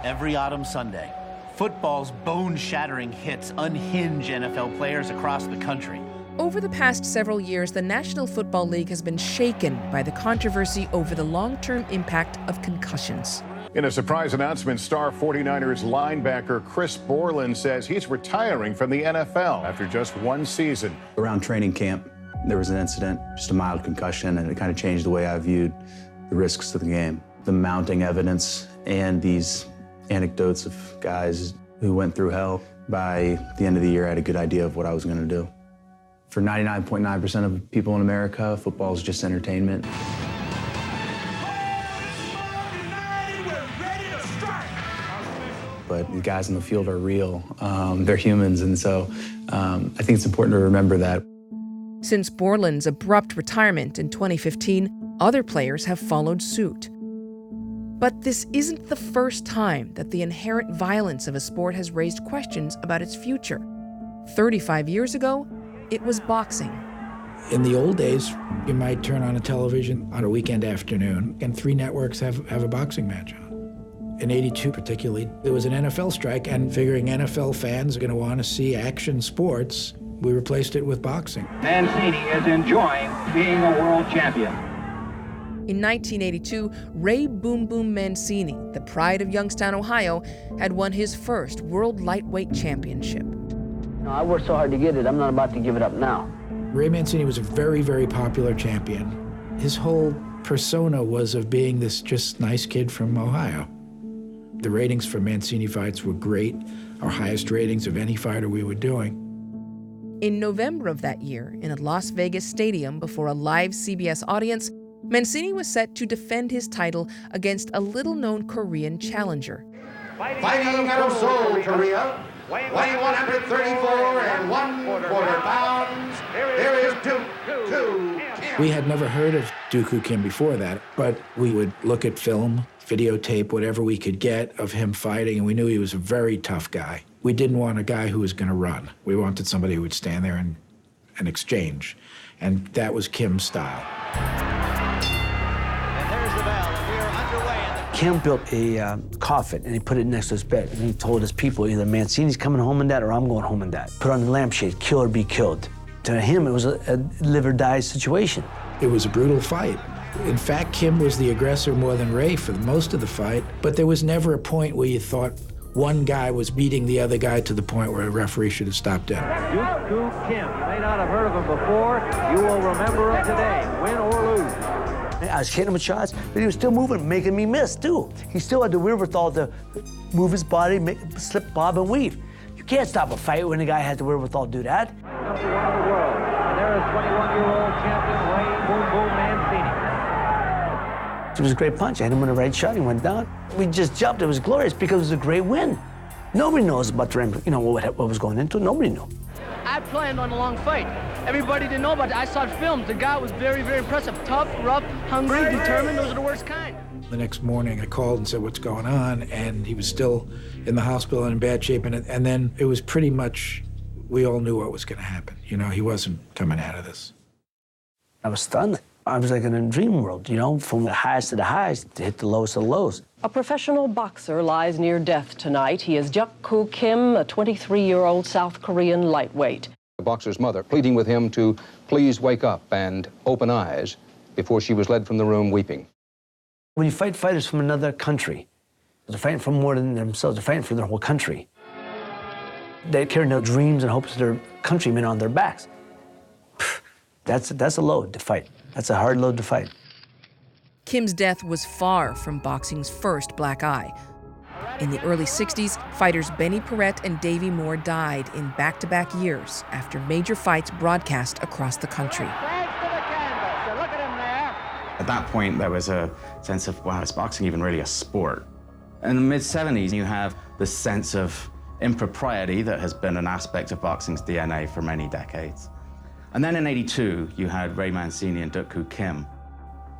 Every autumn Sunday, football's bone-shattering hits unhinge NFL players across the country. Over the past several years, the National Football League has been shaken by the controversy over the long-term impact of concussions. In a surprise announcement, star 49ers linebacker Chris Borland says he's retiring from the NFL after just one season. Around training camp, there was an incident, just a mild concussion, and it kind of changed the way I viewed the risks to the game. The mounting evidence and these anecdotes of guys who went through hell. By the end of the year, I had a good idea of what I was going to do. For 99.9% of people in America, football is just entertainment. But the guys in the field are real. They're humans, and so I think it's important to remember that. Since Borland's abrupt retirement in 2015, other players have followed suit. But this isn't the first time that the inherent violence of a sport has raised questions about its future. 35 years ago, it was boxing. In the old days, you might turn on a television on a weekend afternoon, and 3 networks have a boxing match on. In '82 particularly, there was an NFL strike, and figuring NFL fans are going to want to see action sports, we replaced it with boxing. Mancini is enjoying being a world champion. In 1982, Ray Boom Boom Mancini, the pride of Youngstown, Ohio, had won his first World Lightweight Championship. No, I worked so hard to get it, I'm not about to give it up now. Ray Mancini was a very, very popular champion. His whole persona was of being this just nice kid from Ohio. The ratings for Mancini fights were great, our highest ratings of any fighter we were doing. In November of that year, in a Las Vegas stadium before a live CBS audience, Mancini was set to defend his title against a little-known Korean challenger. Fighting out of Seoul, Korea, weighing 134 and 1/4 pounds, here is duk-koo Kim. We had never heard of duk-koo Kim before that, but we would look at film, videotape, whatever we could get of him fighting, and we knew he was a very tough guy. We didn't want a guy who was going to run. We wanted somebody who would stand there and exchange, and that was Kim's style. Kim built a coffin, and he put it next to his bed, and he told his people, either Mancini's coming home in that or I'm going home in that. Put on the lampshade, kill or be killed. To him, it was a live or die situation. It was a brutal fight. In fact, Kim was the aggressor more than Ray for most of the fight, but there was never a point where you thought one guy was beating the other guy to the point where a referee should have stopped him. Duk-koo Kim. You may not have heard of him before. You will remember him today, win or lose. I was hitting him with shots, but he was still moving, making me miss, too. He still had the wherewithal to move his body, slip, bob, and weave. You can't stop a fight when a guy has the wherewithal to do that. Number 1 in the world. And there is 21-year-old champion Ray Boom Boom Mancini. It was a great punch. I hit him with the right shot. He went down. We just jumped. It was glorious because it was a great win. Nobody knows about the, what was going into it. Nobody knew. I planned on a long fight. Everybody didn't know about it. I saw films. The guy was very, very impressive. Tough, rough, hungry, determined. Those are the worst kind. The next morning, I called and said, what's going on? And he was still in the hospital and in bad shape. And then it was pretty much, we all knew what was going to happen. He wasn't coming out of this. I was stunned. I was like in a dream world, from the highest to the highest to hit the lowest of the lows. A professional boxer lies near death tonight. He is duk-koo Kim, a 23-year-old South Korean lightweight. The boxer's mother pleading with him to please wake up and open eyes before she was led from the room weeping. When you fight fighters from another country, they're fighting for more than themselves. They're fighting for their whole country. They carry their dreams and hopes of their countrymen on their backs. That's a load to fight. That's a hard load to fight. Kim's death was far from boxing's first black eye. In the early 60s, fighters Benny Paret and Davey Moore died in back-to-back years after major fights broadcast across the country. At that point, there was a sense of, wow, is boxing even really a sport? In the mid-70s, you have the sense of impropriety that has been an aspect of boxing's DNA for many decades. And then in '82, you had Ray Mancini and duk-koo Kim.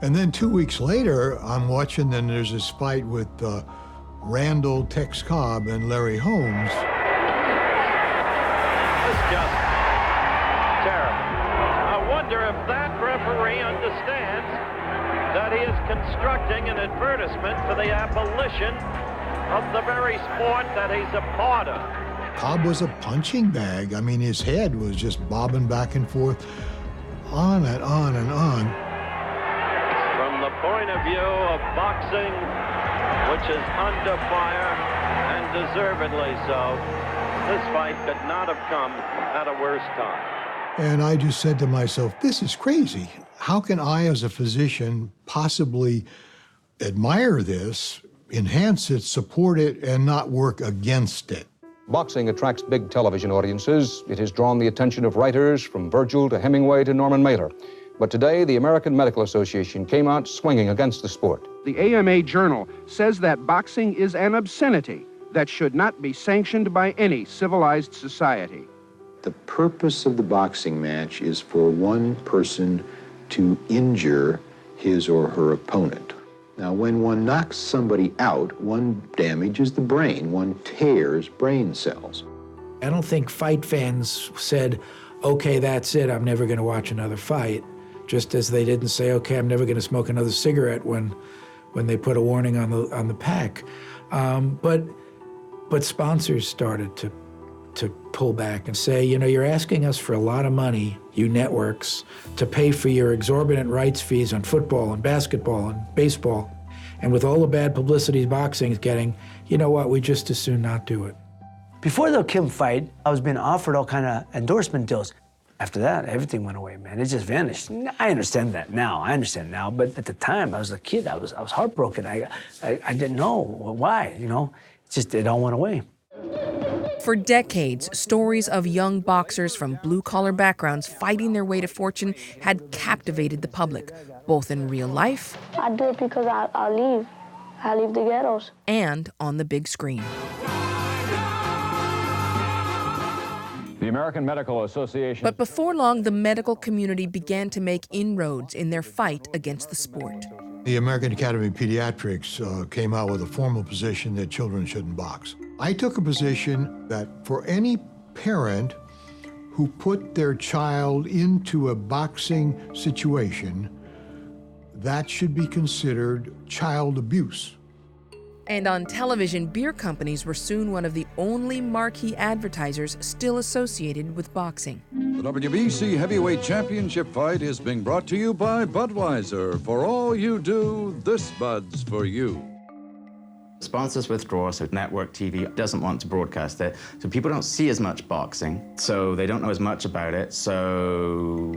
And then 2 weeks later, I'm watching, and there's this fight with Randall Tex Cobb and Larry Holmes. It's just terrible. I wonder if that referee understands that he is constructing an advertisement for the abolition of the very sport that he's a part of. Cobb was a punching bag. I mean, his head was just bobbing back and forth, on and on and on. From the point of view of boxing, which is under fire, and deservedly so, this fight could not have come at a worse time. And I just said to myself, this is crazy. How can I, as a physician, possibly admire this, enhance it, support it, and not work against it? Boxing attracts big television audiences. It has drawn the attention of writers from Virgil to Hemingway to Norman Mailer. But today, the American Medical Association came out swinging against the sport. The AMA Journal says that boxing is an obscenity that should not be sanctioned by any civilized society. The purpose of the boxing match is for one person to injure his or her opponent. Now, when one knocks somebody out, one damages the brain, one tears brain cells. I don't think fight fans said, okay, that's it, I'm never going to watch another fight, just as they didn't say, okay, I'm never going to smoke another cigarette when they put a warning on the pack. But sponsors started to pull back and say, you know, you're asking us for a lot of money, you networks, to pay for your exorbitant rights fees on football and basketball and baseball. And with all the bad publicity boxing is getting, you know what, we just as soon not do it. Before the Kim fight, I was being offered all kind of endorsement deals. After that, everything went away, man. It just vanished. I understand that now. But at the time, I was a kid. I was heartbroken. I didn't know why, you know. It all went away. For decades, stories of young boxers from blue-collar backgrounds fighting their way to fortune had captivated the public, both in real life I do it because I leave the ghettos. And on the big screen. The American Medical Association. But before long, the medical community began to make inroads in their fight against the sport. The American Academy of Pediatrics came out with a formal position that children shouldn't box. I took a position that for any parent who put their child into a boxing situation, that should be considered child abuse. And on television, beer companies were soon one of the only marquee advertisers still associated with boxing. The WBC Heavyweight Championship fight is being brought to you by Budweiser. For all you do, this Bud's for you. Sponsors withdraw, so network TV doesn't want to broadcast it. So people don't see as much boxing, so they don't know as much about it. So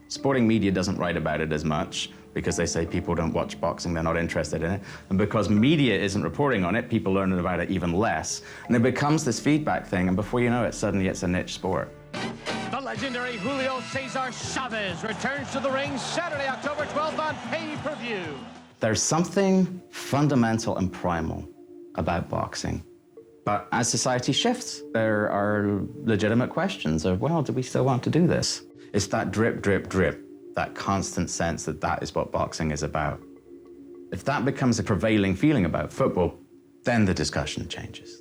sporting media doesn't write about it as much because they say people don't watch boxing, they're not interested in it. And because media isn't reporting on it, people learn about it even less. And it becomes this feedback thing, and before you know it, suddenly it's a niche sport. The legendary Julio Cesar Chavez returns to the ring Saturday, October 12th on pay-per-view. There's something fundamental and primal about boxing. But as society shifts, there are legitimate questions of, well, do we still want to do this? It's that drip, drip, drip, that constant sense that that is what boxing is about. If that becomes a prevailing feeling about football, then the discussion changes.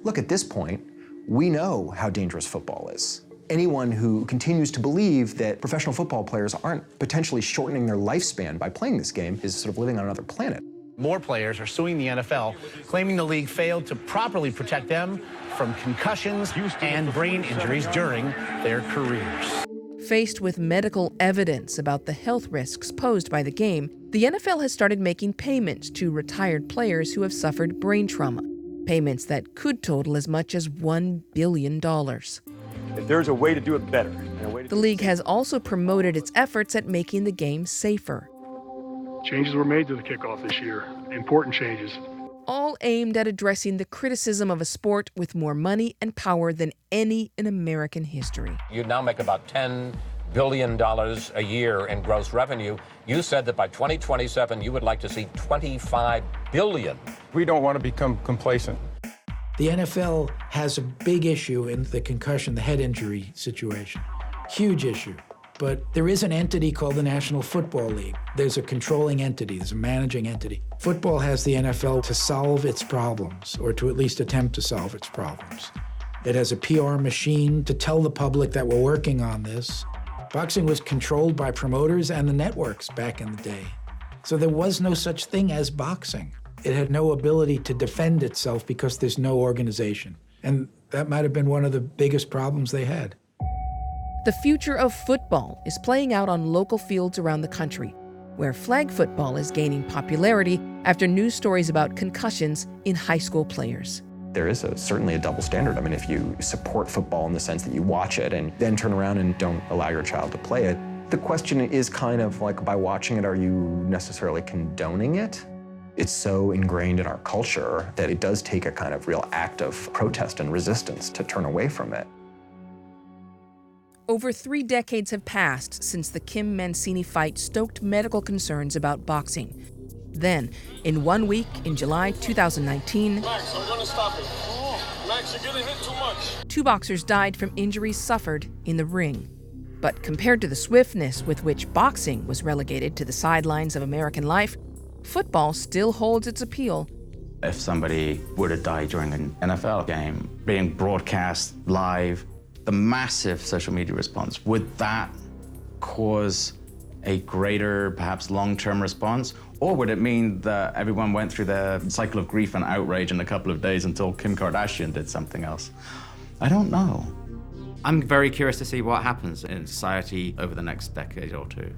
Look, at this point, we know how dangerous football is. Anyone who continues to believe that professional football players aren't potentially shortening their lifespan by playing this game is sort of living on another planet. More players are suing the NFL, claiming the league failed to properly protect them from concussions and brain injuries during their careers. Faced with medical evidence about the health risks posed by the game, the NFL has started making payments to retired players who have suffered brain trauma, payments that could total as much as $1 billion. If there's a way to do it better. The league has also promoted its efforts at making the game safer. Changes were made to the kickoff this year, important changes. All aimed at addressing the criticism of a sport with more money and power than any in American history. You now make about $10 billion a year in gross revenue. You said that by 2027, you would like to see $25 billion. We don't want to become complacent. The NFL has a big issue in the concussion, the head injury situation. Huge issue. But there is an entity called the National Football League. There's a controlling entity, there's a managing entity. Football has the NFL to solve its problems, or to at least attempt to solve its problems. It has a PR machine to tell the public that we're working on this. Boxing was controlled by promoters and the networks back in the day. So there was no such thing as boxing. It had no ability to defend itself because there's no organization. And that might have been one of the biggest problems they had. The future of football is playing out on local fields around the country, where flag football is gaining popularity after news stories about concussions in high school players. There is certainly a double standard. I mean, if you support football in the sense that you watch it and then turn around and don't allow your child to play it, the question is kind of like, by watching it, are you necessarily condoning it? It's so ingrained in our culture that it does take a kind of real act of protest and resistance to turn away from it. Over 3 decades have passed since the Kim-Mancini fight stoked medical concerns about boxing. Then, in 1 week, in July 2019, Max, I'm gonna stop it. Max, you're getting hit too much. 2 boxers died from injuries suffered in the ring. But compared to the swiftness with which boxing was relegated to the sidelines of American life, football still holds its appeal. If somebody were to die during an NFL game, being broadcast live, the massive social media response, would that cause a greater, perhaps long-term response? Or would it mean that everyone went through the cycle of grief and outrage in a couple of days until Kim Kardashian did something else? I don't know. I'm very curious to see what happens in society over the next decade or two.